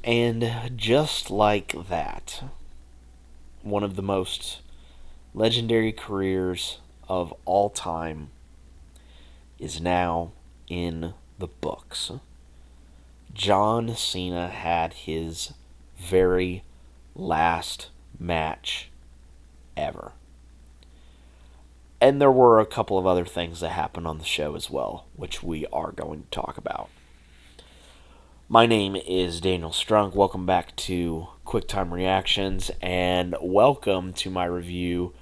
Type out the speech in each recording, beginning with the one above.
And just like that, one of the most legendary careers of all time is now in the books. John Cena had his very last match ever. And there were a couple of other things that happened on the show as well, which we are going to talk about. My name is Daniel Strunk. Welcome back to QuickTime Reactions, and welcome to my review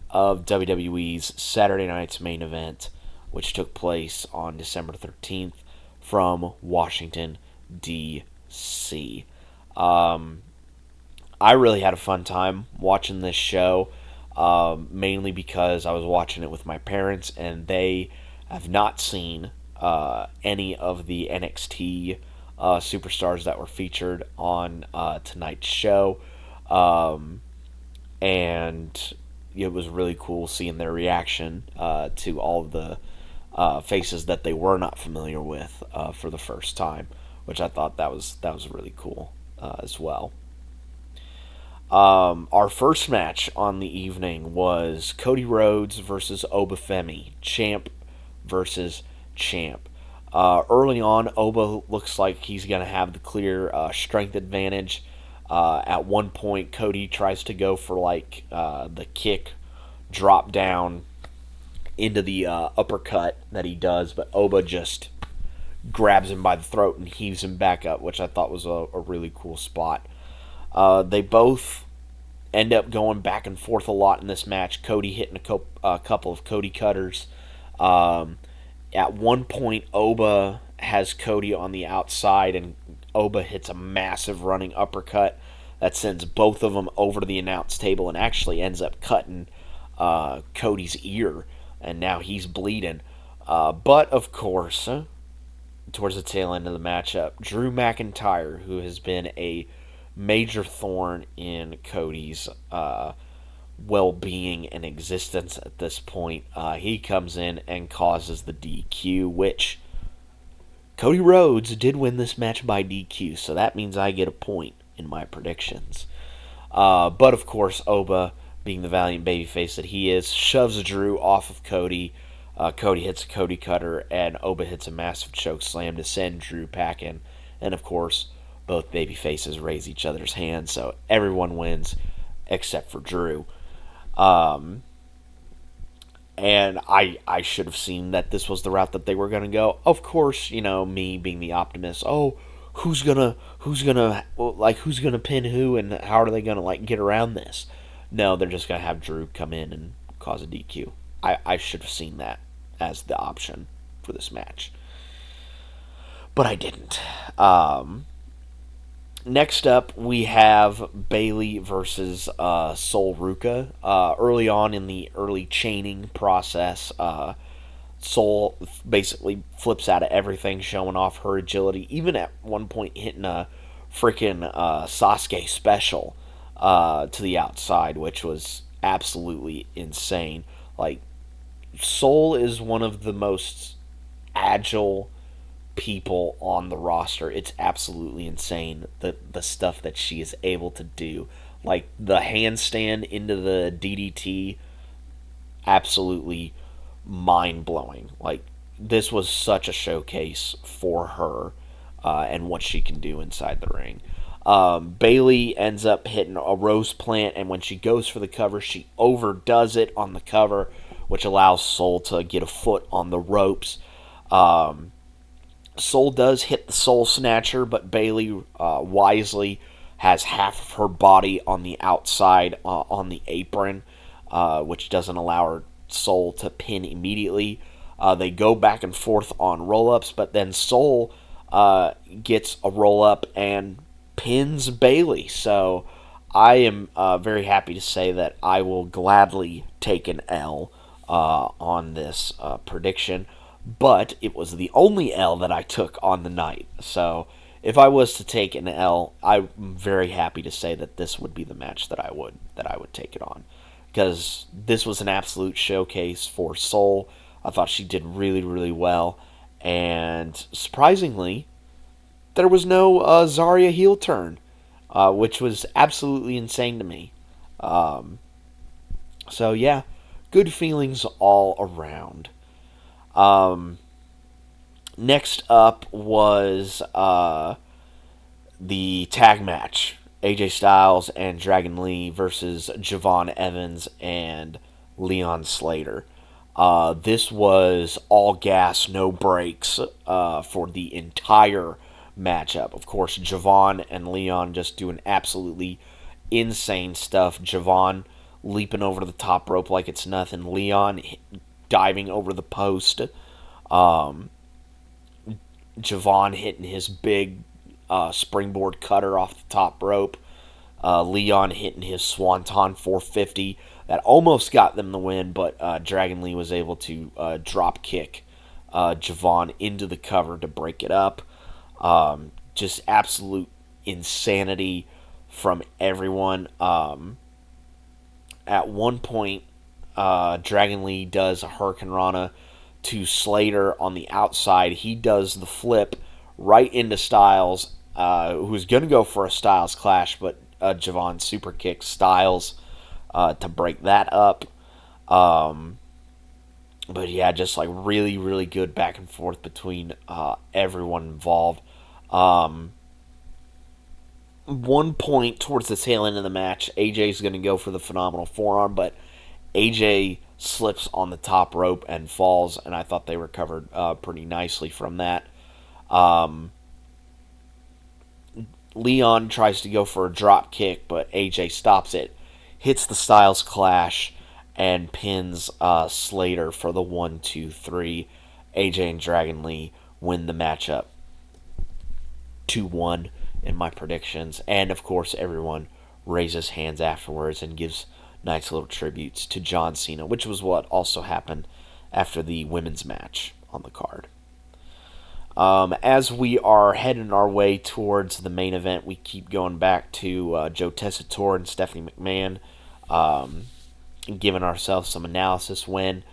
of WWE's Saturday Night's Main Event, which took place on December 13th from Washington, D.C. I really had a fun time watching this show, mainly because I was watching it with my parents, and they have not seen any of the NXT superstars that were featured on tonight's show. And it was really cool seeing their reaction to all of the faces that they were not familiar with for the first time, which I thought that was really cool as well. Our first match on the evening was Cody Rhodes versus Obafemi, champ versus champ. Early on, Oba looks like he's going to have the clear strength advantage. At one point, Cody tries to go for the kick drop down into the uppercut that he does, but Oba just grabs him by the throat and heaves him back up, which I thought was a really cool spot. They both end up going back and forth a lot in this match. Cody hitting a couple of Cody cutters. At one point, Oba has Cody on the outside, and Oba hits a massive running uppercut that sends both of them over to the announce table and actually ends up cutting Cody's ear, and now he's bleeding. But, of course, towards the tail end of the matchup, Drew McIntyre, who has been a major thorn in Cody's well-being and existence at this point, he comes in and causes the DQ, which Cody Rhodes did win this match by DQ, so that means I get a point in my predictions. But of course, Oba, being the valiant babyface that he is, shoves Drew off of Cody. Cody hits a Cody cutter, and Oba hits a massive choke slam to send Drew packing. And of course, both babyfaces raise each other's hands, so everyone wins except for Drew. And I should have seen that this was the route that they were going to go. Of course, me being the optimist. Oh, who's gonna pin who, and how are they gonna get around this? No, they're just gonna have Drew come in and cause a DQ. I should have seen that as the option for this match, but I didn't. Next up, we have Bayley versus solruca. Early on in the early chaining process, Sol basically flips out of everything, showing off her agility. Even at one point, hitting a freaking Sasuke special to the outside, which was absolutely insane. Sol is one of the most agile people on the roster. It's absolutely insane, the stuff that she is able to do. The handstand into the DDT, absolutely mind-blowing. This was such a showcase for her and what she can do inside the ring. Bayley ends up hitting a rose plant, and when she goes for the cover, she overdoes it on the cover, which allows Sol to get a foot on the ropes. Sol does hit the Soul Snatcher, but Bayley wisely has half of her body on the outside on the apron, which doesn't allow her Sol to pin immediately. They go back and forth on roll-ups, but then Sol gets a roll-up and pins Bayley. So I am very happy to say that I will gladly take an L on this prediction. But it was the only L that I took on the night. So if I was to take an L, I'm very happy to say that this would be the match that I would take it on, because this was an absolute showcase for Sol. I thought she did really, really well, and surprisingly, there was no Zarya heel turn, which was absolutely insane to me. Um, so yeah, good feelings all around. Um, Next up was the tag match: AJ Styles and Dragonlee versus Jevonevans and Leonslater. This was all gas, no brakes for the entire matchup. Of course, Javon and Leon just doing absolutely insane stuff. Javon leaping over the top rope like it's nothing. Leon diving over the post. Um, Javon hitting his big springboard cutter off the top rope. Leon hitting his Swanton 450 that almost got them the win, but Dragon Lee was able to drop kick Javon into the cover to break it up. Just absolute insanity from everyone. At one point, Dragon Lee does a Hurricane Rana to Slater on the outside. He does the flip right into Styles, who's going to go for a Styles clash, but Javon super kicks Styles to break that up. But yeah, just like really, really good back and forth between everyone involved. One point towards the tail end of the match, AJ's going to go for the phenomenal forearm, but AJ slips on the top rope and falls, and I thought they recovered pretty nicely from that. Leon tries to go for a drop kick, but AJ stops it, hits the Styles Clash, and pins Slater for the 1-2-3. AJ and Dragon Lee win the matchup 2-1 in my predictions. And of course, everyone raises hands afterwards and gives nice little tributes to John Cena, which was what also happened after the women's match on the card. As we are heading our way towards the main event, we keep going back to Joe Tessitore and Stephanie McMahon, giving ourselves some analysis when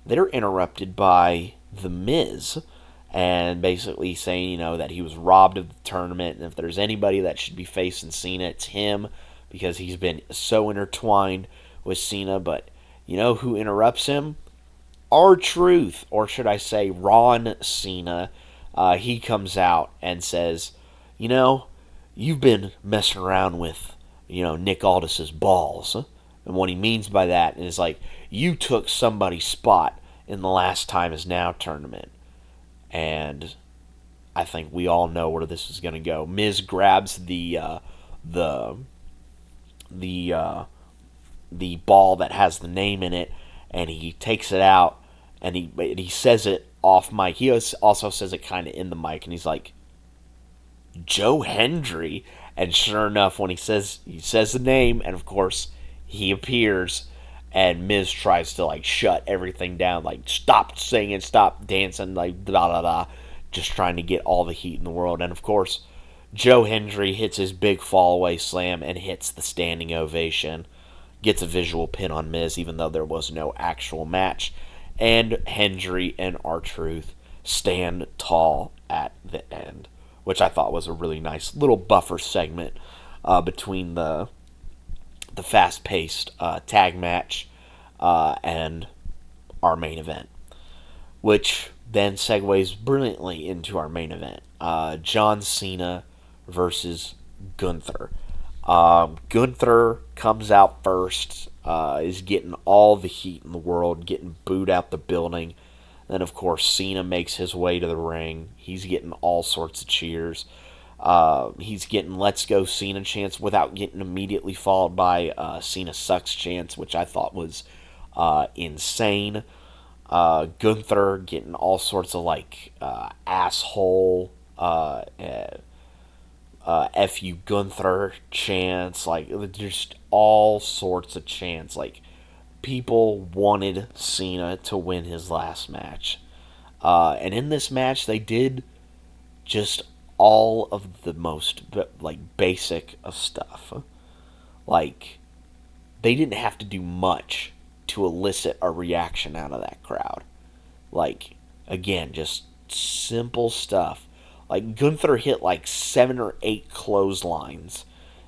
they're interrupted by The Miz, and basically saying, that he was robbed of the tournament, and if there's anybody that should be facing Cena, it's him, because he's been so intertwined with Cena. But you know who interrupts him? R-Truth, or should I say Ron Cena. He comes out and says, you've been messing around with, Nick Aldis's balls. And what he means by that is like, you took somebody's spot in the Last Time Is Now tournament. And I think we all know where this is going to go. Miz grabs the ball that has the name in it, and he takes it out, and he says it off mic. He also says it kind of in the mic, and he's like, Joe Hendry. And sure enough, when he says the name, and of course he appears, and Miz tries to like shut everything down, like stop singing, stop dancing, like da da da, just trying to get all the heat in the world. And of course, Joe Hendry hits his big fallaway slam and hits the standing ovation, gets a visual pin on Miz, even though there was no actual match. And Hendry and R-Truth stand tall at the end, which I thought was a really nice little buffer segment between the fast-paced tag match and our main event, which then segues brilliantly into our main event. John Cena versus Gunther. Gunther comes out first, is getting all the heat in the world, getting booed out the building. Then, of course, Cena makes his way to the ring. He's getting all sorts of cheers. He's getting Let's Go Cena chants without getting immediately followed by Cena sucks chants, which I thought was insane. Gunther getting all sorts of asshole, F you Gunther chants, just all sorts of chants. People wanted Cena to win his last match. And in this match, they did just all of the most, basic of stuff. They didn't have to do much to elicit a reaction out of that crowd. Again, just simple stuff. Like, Gunther hit like 7 or 8 clotheslines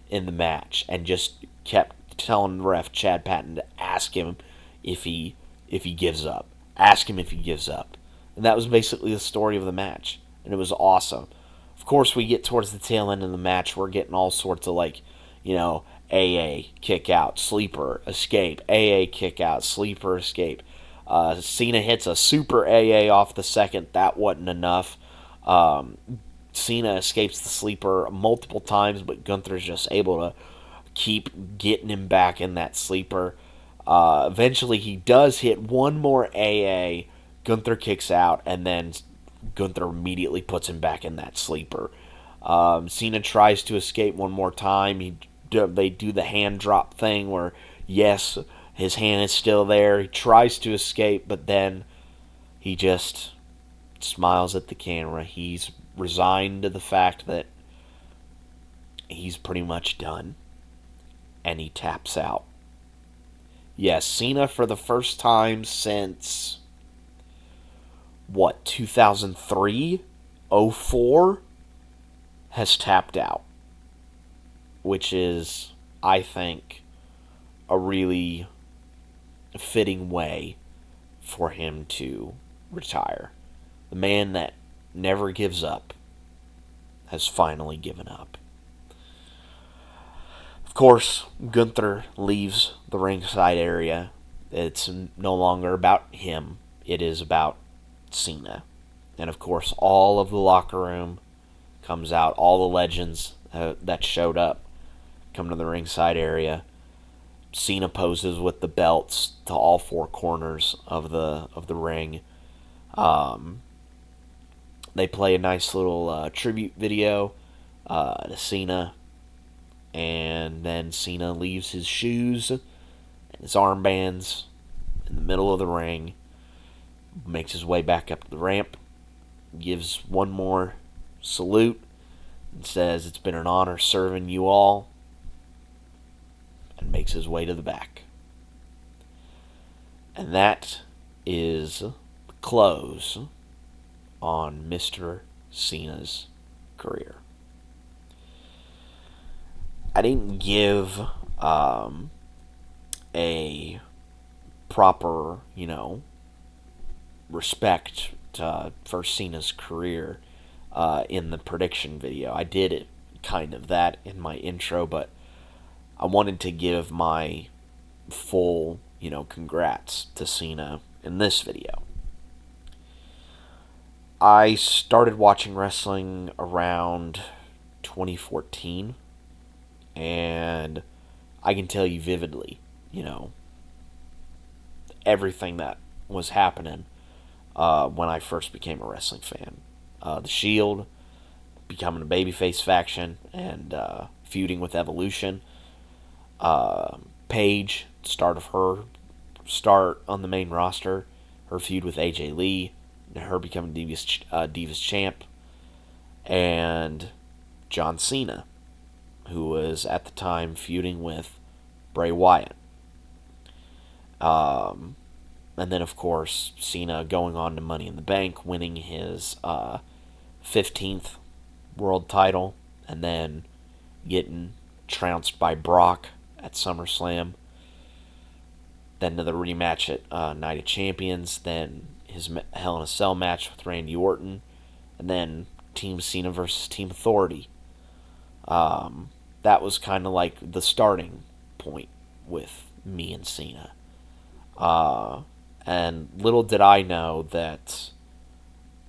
in the match and just kept telling the ref, Chad Patton, to ask him if he gives up. Ask him if he gives up. And that was basically the story of the match. And it was awesome. Of course, we get towards the tail end of the match, we're getting all sorts of, like, AA, kick out, sleeper, escape, AA, kick out, sleeper, escape. Cena hits a super AA off the second. That wasn't enough. Cena escapes the sleeper multiple times, but Gunther's just able to keep getting him back in that sleeper. Eventually, he does hit one more AA. Gunther kicks out, and then Gunther immediately puts him back in that sleeper. Cena tries to escape one more time. They do the hand drop thing where, yes, his hand is still there. He tries to escape, but then he just smiles at the camera. He's resigned to the fact that he's pretty much done. And he taps out. Yes, Cena, for the first time since, 2003? 04? Has tapped out. Which is, I think, a really fitting way for him to retire. The man that never gives up has finally given up. Of course, Gunther leaves the ringside area. It's no longer about him. It is about Cena. And of course, all of the locker room comes out. All the legends that showed up come to the ringside area. Cena poses with the belts to all 4 corners of the ring. They play a nice little tribute video to Cena. And then Cena leaves his shoes and his armbands in the middle of the ring, makes his way back up to the ramp, gives one more salute, and says, "It's been an honor serving you all," and makes his way to the back. And that is the close on Mr. Cena's career. I didn't give a proper, respect for Cena's career in the prediction video. I did it kind of that in my intro, but I wanted to give my full, congrats to Cena in this video. I started watching wrestling around 2014. And I can tell you vividly, everything that was happening when I first became a wrestling fan. The Shield, becoming a babyface faction, and feuding with Evolution. Paige, start on the main roster, her feud with AJ Lee, and her becoming Divas champ, and John Cena, who was at the time feuding with Bray Wyatt. And then, of course, Cena going on to Money in the Bank, winning his 15th world title, and then getting trounced by Brock at SummerSlam. Then to the rematch at Night of Champions, then his Hell in a Cell match with Randy Orton, and then Team Cena versus Team Authority. That was kind of like the starting point with me and Cena. And little did I know that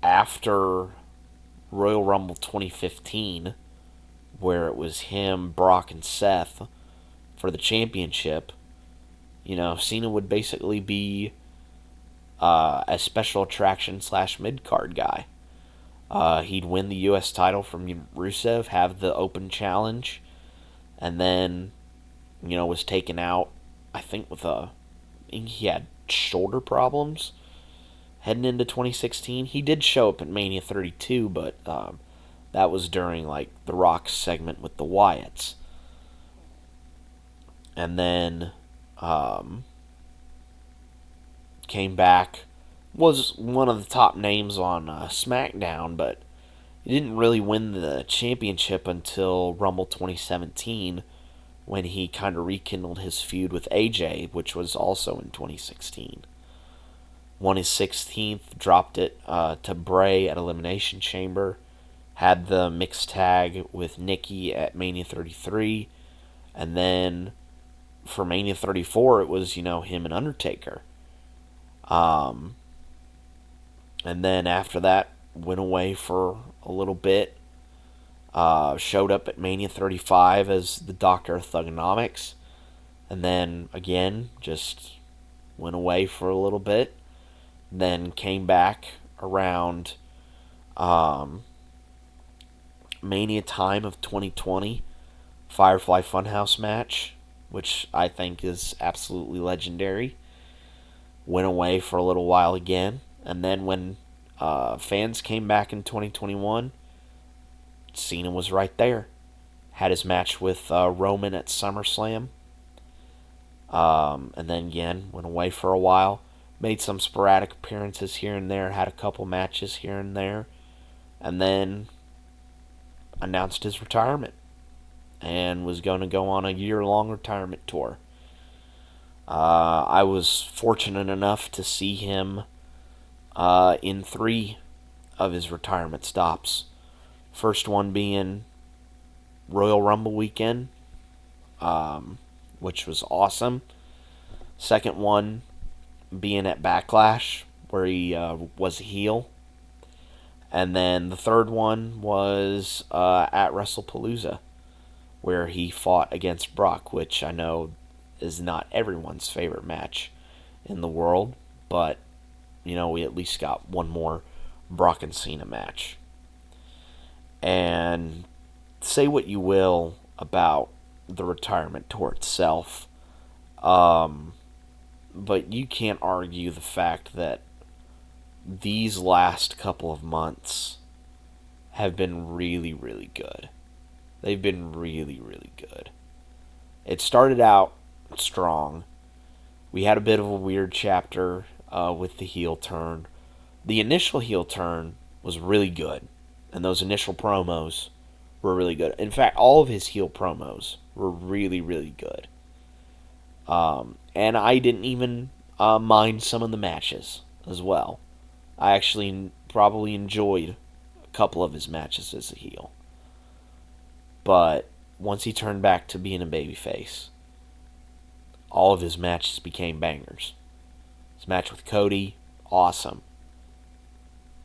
after Royal Rumble 2015, where it was him, Brock, and Seth for the championship, Cena would basically be a special attraction / mid-card guy. He'd win the U.S. title from Rusev, have the open challenge, and then, was taken out, I think he had shoulder problems heading into 2016. He did show up at Mania 32, but that was during, The Rock's segment with the Wyatts. And then came back, was one of the top names on SmackDown, but He didn't really win the championship until Rumble 2017, when he kind of rekindled his feud with AJ, which was also in 2016. Won his 16th, dropped it to Bray at Elimination Chamber, had the mixed tag with Nikki at Mania 33, and then for Mania 34, it was, him and Undertaker. And then after that, went away for a little bit. Showed up at Mania 35 as the Doctor of Thugonomics. And then, again, just went away for a little bit. Then came back around Mania time of 2020. Firefly Funhouse match, which I think is absolutely legendary. Went away for a little while again. And then when fans came back in 2021, Cena was right there. Had his match with Roman at SummerSlam. And then again, went away for a while. Made some sporadic appearances here and there. Had a couple matches here and there. And then announced his retirement. And was going to go on a year-long retirement tour. I was fortunate enough to see him in 3 of his retirement stops. First one being Royal Rumble weekend, which was awesome. Second one being at Backlash, where he was a heel. And then the third one was at WrestlePalooza, where he fought against Brock, which I know is not everyone's favorite match in the world, but, we at least got one more Brock and Cena match. And say what you will about the retirement tour itself, but you can't argue the fact that these last couple of months have been really, really good. They've been really, really good. It started out strong. We had a bit of a weird chapter with the heel turn. The initial heel turn was really good. And those initial promos were really good. In fact, all of his heel promos were really, really good. And I didn't even mind some of the matches as well. I actually probably enjoyed a couple of his matches as a heel. But once he turned back to being a babyface, all of his matches became bangers. His match with Cody, awesome.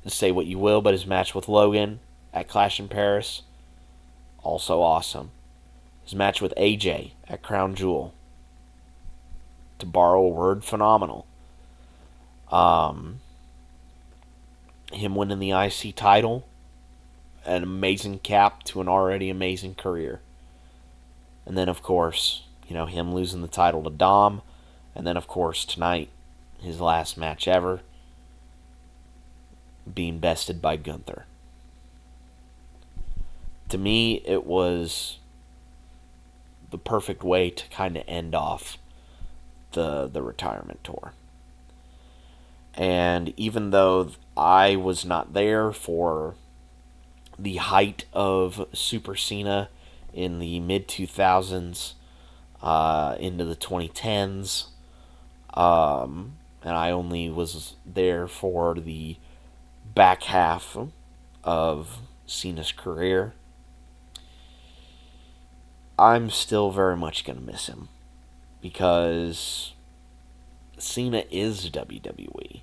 Say what you will, but his match with Logan at Clash in Paris, also awesome. His match with AJ at Crown Jewel, to borrow a word, phenomenal. Him winning the IC title, an amazing cap to an already amazing career. And then, of course, him losing the title to Dom. And then, of course, tonight, his last match ever, being bested by Gunther. To me, it was the perfect way to kind of end off the retirement tour. And even though I was not there for the height of Super Cena in the mid-2000s into the 2010s, and I only was there for the back half of Cena's career, I'm still very much going to miss him, because Cena is WWE,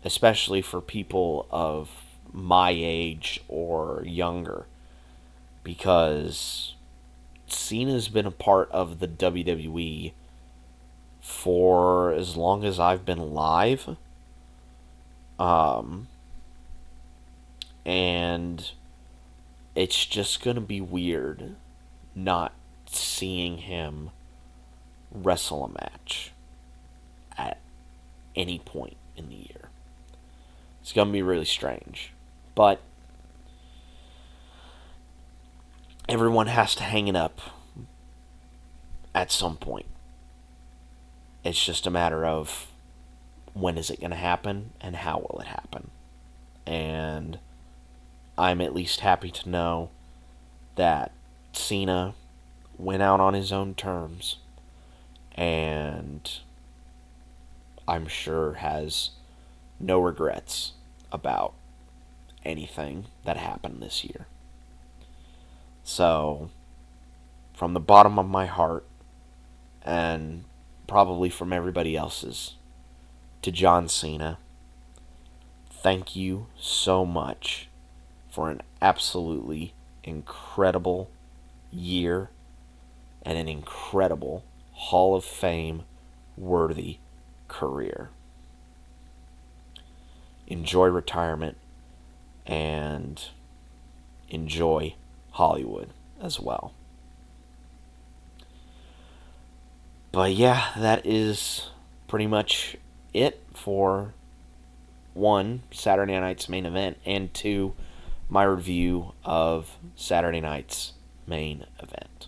especially for people of my age or younger, because Cena's been a part of the WWE for as long as I've been alive. And it's just going to be weird not seeing him wrestle a match at any point in the year. It's going to be really strange. But everyone has to hang it up at some point. It's just a matter of when is it going to happen and how will it happen. And I'm at least happy to know that Cena went out on his own terms, and I'm sure has no regrets about anything that happened this year. So, from the bottom of my heart, and probably from everybody else's, to John Cena, thank you so much for an absolutely incredible year and an incredible Hall of Fame worthy career. Enjoy retirement and enjoy Hollywood as well. But yeah, that is pretty much it for one, Saturday night's main event, and two, my review of Saturday night's main event.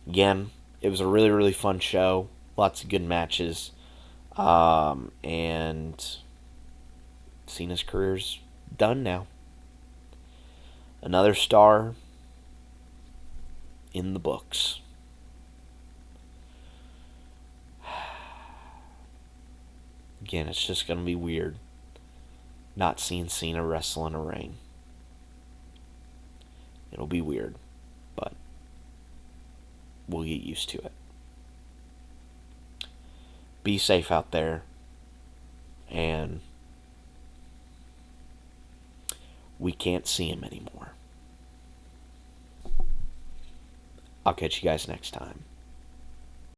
Again, it was a really, really fun show. Lots of good matches. And Cena's career's done now. Another star in the books. Again, it's just going to be weird not seeing Cena wrestle in a ring. It'll be weird, but we'll get used to it. Be safe out there, and we can't see him anymore. I'll catch you guys next time.